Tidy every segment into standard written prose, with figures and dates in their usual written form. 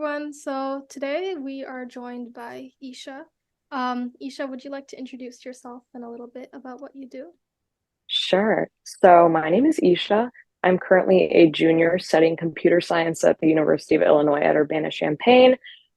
everyone. So today we are joined by Eisha. Eisha, would you like to introduce yourself and a little bit about what you do? Sure. So my name is Eisha. I'm currently a junior studying computer science at the University of Illinois at Urbana-Champaign.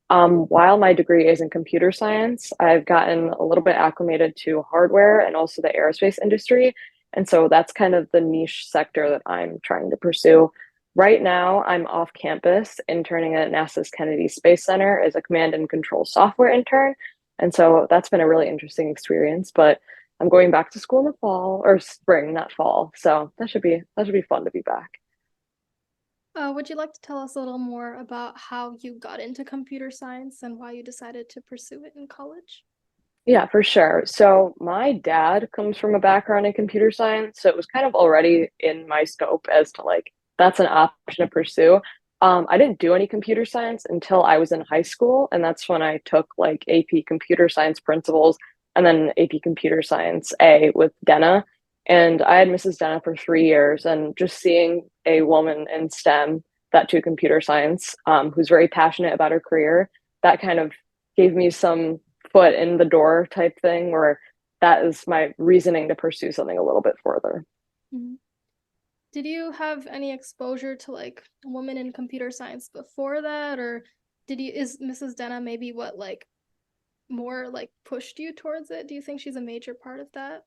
While my degree is in computer science, I've gotten a little bit acclimated to hardware and also the aerospace industry. And so that's kind of the niche sector that I'm trying to pursue. Right now, I'm off campus interning at NASA's Kennedy Space Center as a command and control software intern. And so that's been a really interesting experience. But I'm going back to school in the fall or spring, not fall. So that should be fun to be back. Would you like to tell us a little more about how you got into computer science and why you decided to pursue it in college? Yeah, for sure. So my dad comes from a background in computer science, so it was kind of already in my scope as to like that's an option to pursue. I didn't do any computer science until I was in high school, and that's when I took like AP Computer Science Principles and then AP Computer Science A with Denna. And I had Mrs. Denna for 3 years, and just seeing a woman in STEM, that too computer science, who's very passionate about her career, that kind of gave me some foot in the door type thing where that is my reasoning to pursue something a little bit further. Mhm. Did you have any exposure to like women in computer science before that, or is Mrs. Denna maybe what like more like pushed you towards it? Do you think she's a major part of that?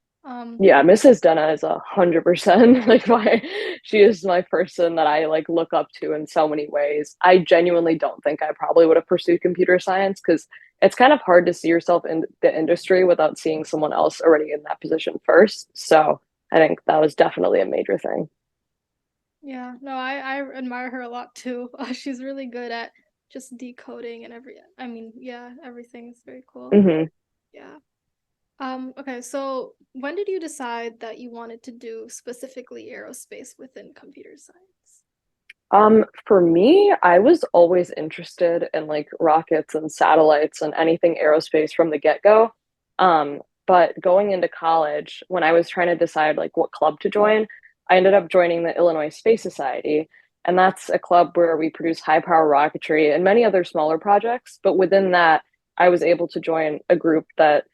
Yeah, Mrs. Denna is 100% like she is my person that I like look up to in so many ways. I genuinely don't think I probably would have pursued computer science because it's kind of hard to see yourself in the industry without seeing someone else already in that position first. So I think that was definitely a major thing. Yeah, no, I admire her a lot too. She's really good at just decoding and yeah, everything is very cool. Hmm. Yeah. Okay, so when did you decide that you wanted to do specifically aerospace within computer science? For me, I was always interested in like rockets and satellites and anything aerospace from the get-go. But going into college, when I was trying to decide like what club to join, I ended up joining the Illinois Space Society, and that's a club where we produce high power rocketry and many other smaller projects. But within that, I was able to join a group that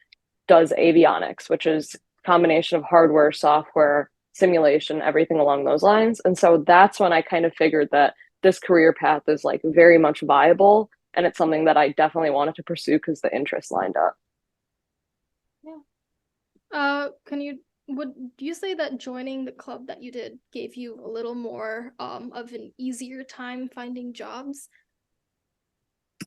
does avionics, which is a combination of hardware, software, simulation, everything along those lines. And so that's when I kind of figured that this career path is like very much viable and it's something that I definitely wanted to pursue because the interest lined up. Yeah. Can you would you say that joining the club that you did gave you a little more of an easier time finding jobs?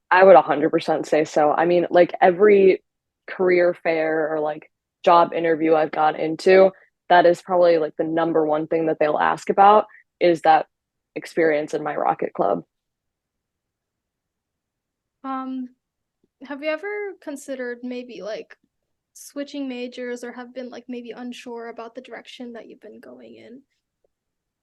I would 100% say so. I mean, like every career fair or like job interview I've gone into, that is probably like the number one thing that they'll ask about is that experience in my rocket club. Um, have you ever considered maybe like switching majors or have been like maybe unsure about the direction that you've been going in?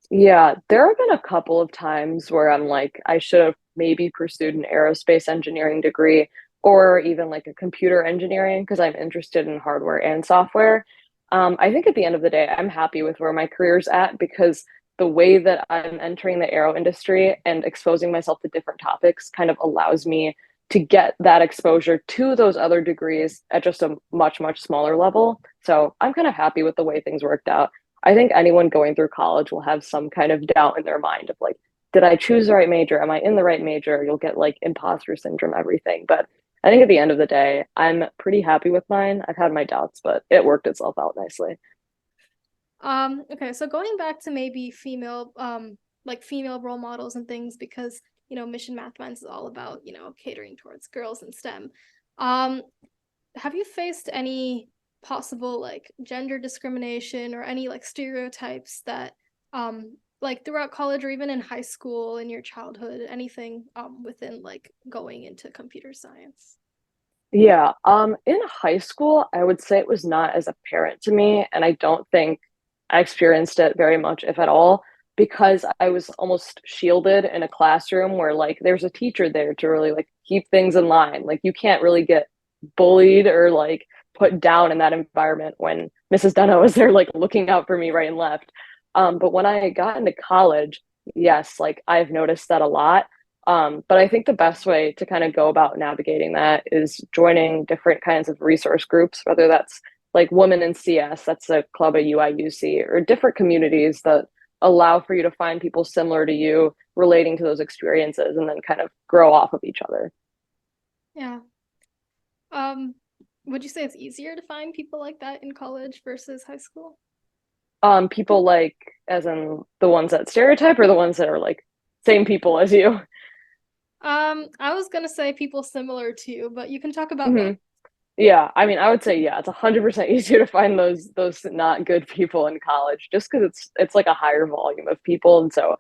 Yeah, there have been a couple of times where I'm like, I should have maybe pursued an aerospace engineering degree or even like a computer engineering because I'm interested in hardware and software. I think at the end of the day, I'm happy with where my career's at because the way that I'm entering the aero industry and exposing myself to different topics kind of allows me to get that exposure to those other degrees at just a much, much smaller level. So I'm kind of happy with the way things worked out. I think anyone going through college will have some kind of doubt in their mind of like, did I choose the right major? Am I in the right major? You'll get like imposter syndrome, everything. But I think at the end of the day, I'm pretty happy with mine. I've had my doubts, but it worked itself out nicely. Okay, so going back to maybe female role models and things because, Mission MathMinds is all about, catering towards girls in STEM. Um, have you faced any possible like gender discrimination or any like stereotypes that like throughout college or even in high school in your childhood, anything within like going into computer science? Yeah, in high school, I would say it was not as apparent to me, and I don't think I experienced it very much, if at all, because I was almost shielded in a classroom where like there's a teacher there to really like keep things in line. Like you can't really get bullied or like put down in that environment when Mrs. Dunno was there like looking out for me right and left. But when I got into college, yes, like I've noticed that a lot. But I think the best way to kind of go about navigating that is joining different kinds of resource groups, whether that's like Women in CS, that's a club at UIUC, or different communities that allow for you to find people similar to you relating to those experiences and then kind of grow off of each other. Yeah. Um, would you say it's easier to find people like that in college versus high school? People like, as in the ones that stereotype or the ones that are like same people as you. I was gonna say people similar to you, but you can talk about both. Hmm. Yeah, I mean, I would say yeah, it's 100% easier to find those not good people in college just because it's like a higher volume of people, and so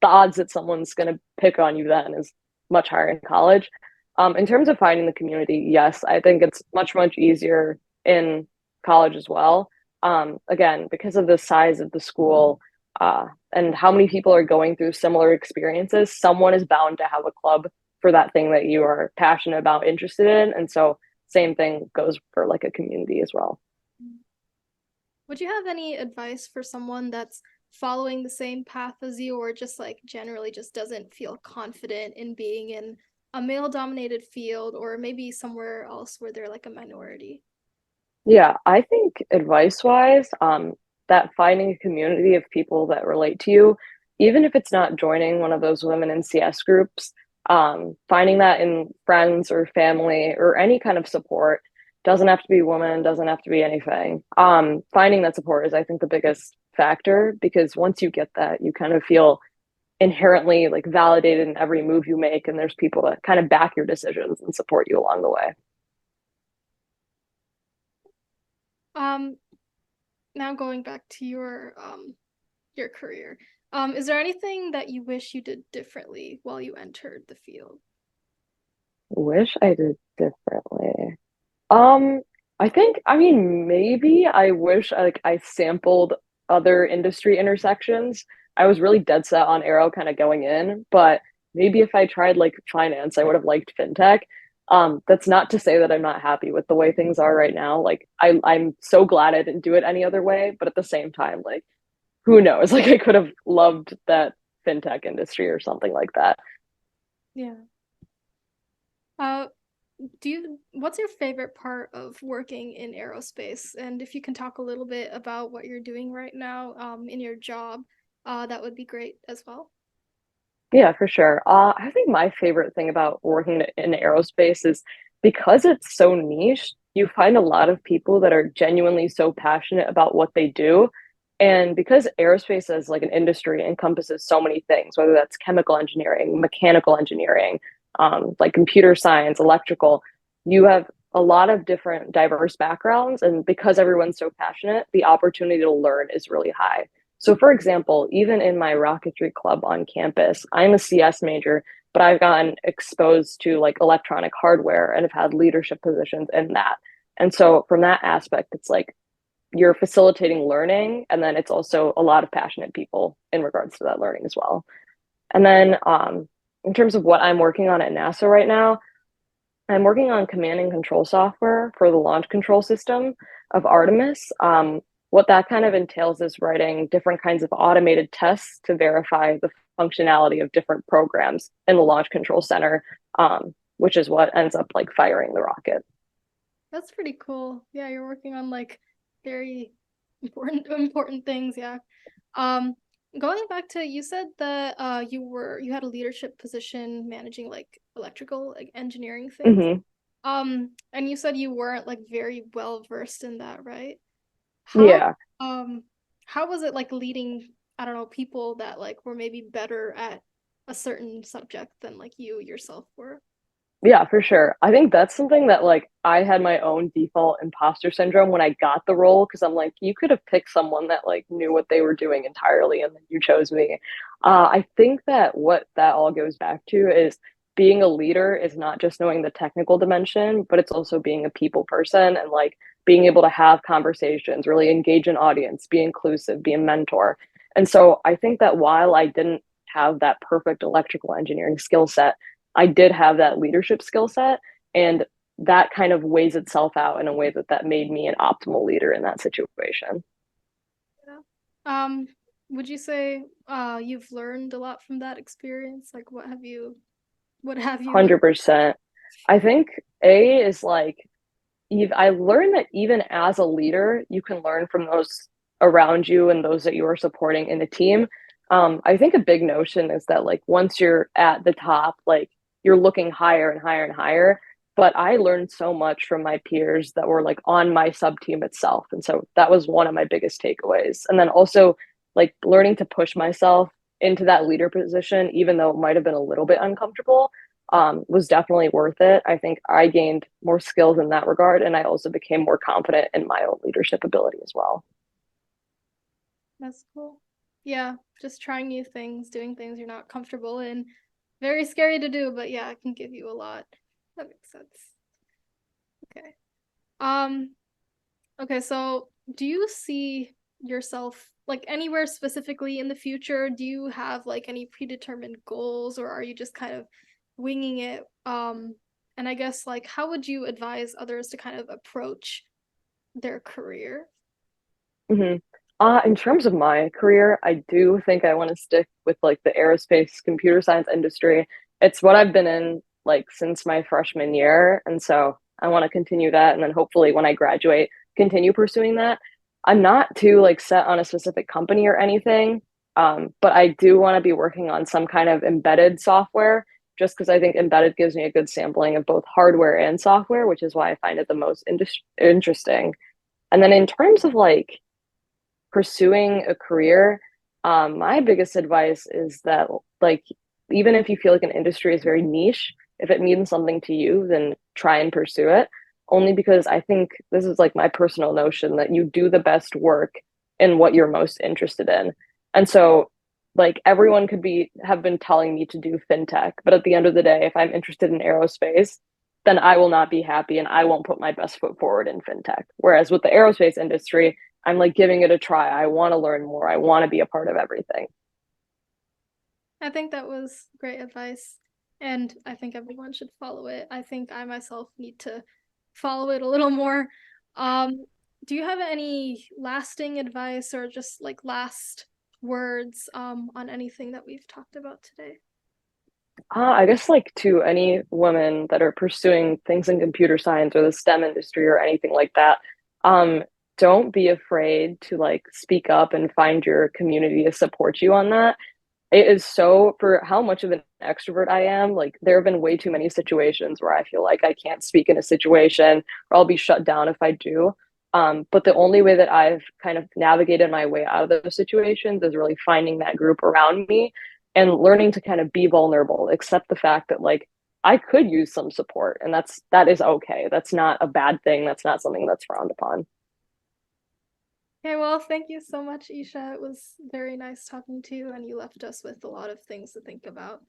the odds that someone's gonna pick on you then is much higher in college. In terms of finding the community, yes, I think it's much easier in college as well. Again, because of the size of the school, and how many people are going through similar experiences, someone is bound to have a club for that thing that you are passionate about, interested in, and so same thing goes for like a community as well. Would you have any advice for someone that's following the same path as you, or just like generally just doesn't feel confident in being in a male dominated field, or maybe somewhere else where they're like a minority? Yeah, I think advice wise, that finding a community of people that relate to you, even if it's not joining one of those women in CS groups, finding that in friends or family or any kind of support, doesn't have to be woman, doesn't have to be anything. Finding that support is, I think, the biggest factor because once you get that, you kind of feel inherently like validated in every move you make, and there's people that kind of back your decisions and support you along the way. Um, Now going back to your career, is there anything that you wish you did differently while you entered the field? Wish I did differently. Um, I think, I mean, maybe I wish I sampled other industry intersections. I was really dead set on Aero kind of going in, but maybe if I tried like finance, I would have liked fintech. That's not to say that I'm not happy with the way things are right now. Like I'm so glad I didn't do it any other way, but at the same time, like who knows? Like I could have loved that fintech industry or something like that. Yeah. Uh, what's your favorite part of working in aerospace? And if you can talk a little bit about what you're doing right now, in your job, that would be great as well. Yeah, for sure. I think my favorite thing about working in aerospace is because it's so niche, you find a lot of people that are genuinely so passionate about what they do. And because aerospace as like an industry encompasses so many things, whether that's chemical engineering, mechanical engineering, like computer science, electrical, you have a lot of different diverse backgrounds. And because everyone's so passionate, the opportunity to learn is really high. So, for example, even in my rocketry club on campus, I'm a CS major, but I've gotten exposed to like electronic hardware and have had leadership positions in that. And so, from that aspect, it's like you're facilitating learning, and then it's also a lot of passionate people in regards to that learning as well. And then, in terms of what I'm working on at NASA right now, I'm working on command and control software for the launch control system of Artemis. What that kind of entails is writing different kinds of automated tests to verify the functionality of different programs in the launch control center, which is what ends up like firing the rocket. That's pretty cool. Yeah, you're working on like very important things, yeah. Um, Going back to you said that you had a leadership position managing like electrical like engineering things. Hmm. And you said you weren't like very well versed in that, right? How Yeah. um how was it like leading, I don't know, people that like were maybe better at a certain subject than like you yourself were? Yeah, for sure. I think that's something that like I had my own default imposter syndrome when I got the role because I'm like, you could have picked someone that like knew what they were doing entirely and then you chose me. I think that what that all goes back to is being a leader is not just knowing the technical dimension, but it's also being a people person and like being able to have conversations, really engage an audience, be inclusive, be a mentor. And so I think that while I didn't have that perfect electrical engineering skill set, I did have that leadership skill set, and that kind of weighs itself out in a way that made me an optimal leader in that situation. Yeah. Would you say you've learned a lot from that experience? Like what have you What have you learned? 100%. I think A is like I learned that even as a leader, you can learn from those around you and those that you are supporting in the team. I think a big notion is that like once you're at the top, like you're looking higher and higher and higher. But I learned so much from my peers that were like on my sub team itself. And so that was one of my biggest takeaways. And then also like learning to push myself into that leader position, even though it might have been a little bit uncomfortable, was definitely worth it. I think I gained more skills in that regard, and I also became more confident in my own leadership ability as well. That's cool. Yeah, just trying new things, doing things you're not comfortable in. Very scary to do, but yeah, it can give you a lot. That makes sense. Okay. Um, okay, so do you see yourself like anywhere specifically in the future? Do you have like any predetermined goals, or are you just kind of winging it? And I guess like how would you advise others to kind of approach their career? Hmm. In terms of my career, I do think I want to stick with like the aerospace computer science industry. It's what I've been in like since my freshman year, and so I want to continue that, and then hopefully when I graduate, continue pursuing that. I'm not too like set on a specific company or anything, but I do want to be working on some kind of embedded software, just because I think embedded gives me a good sampling of both hardware and software, which is why I find it the most interesting. And then in terms of like pursuing a career, my biggest advice is that like even if you feel like an industry is very niche, if it means something to you, then try and pursue it. Only because I think this is like my personal notion that you do the best work in what you're most interested in. And so like everyone could be have been telling me to do fintech, but at the end of the day, if I'm interested in aerospace, then I will not be happy and I won't put my best foot forward in fintech. Whereas with the aerospace industry, I'm like giving it a try. I want to learn more. I want to be a part of everything. I think that was great advice, and I think everyone should follow it. I think I myself need to follow it a little more. Um, do you have any lasting advice or just like last words on anything that we've talked about today? I guess like to any women that are pursuing things in computer science or the STEM industry or anything like that, um, don't be afraid to like speak up and find your community to support you on that. It is so for how much of an extrovert I am, like there have been way too many situations where I feel like I can't speak in a situation or I'll be shut down if I do. But the only way that I've kind of navigated my way out of those situations is really finding that group around me and learning to kind of be vulnerable, accept the fact that like I could use some support and that is okay. That's not a bad thing. That's not something that's frowned upon. Okay, well, thank you so much, Isha. It was very nice talking to you, and you left us with a lot of things to think about.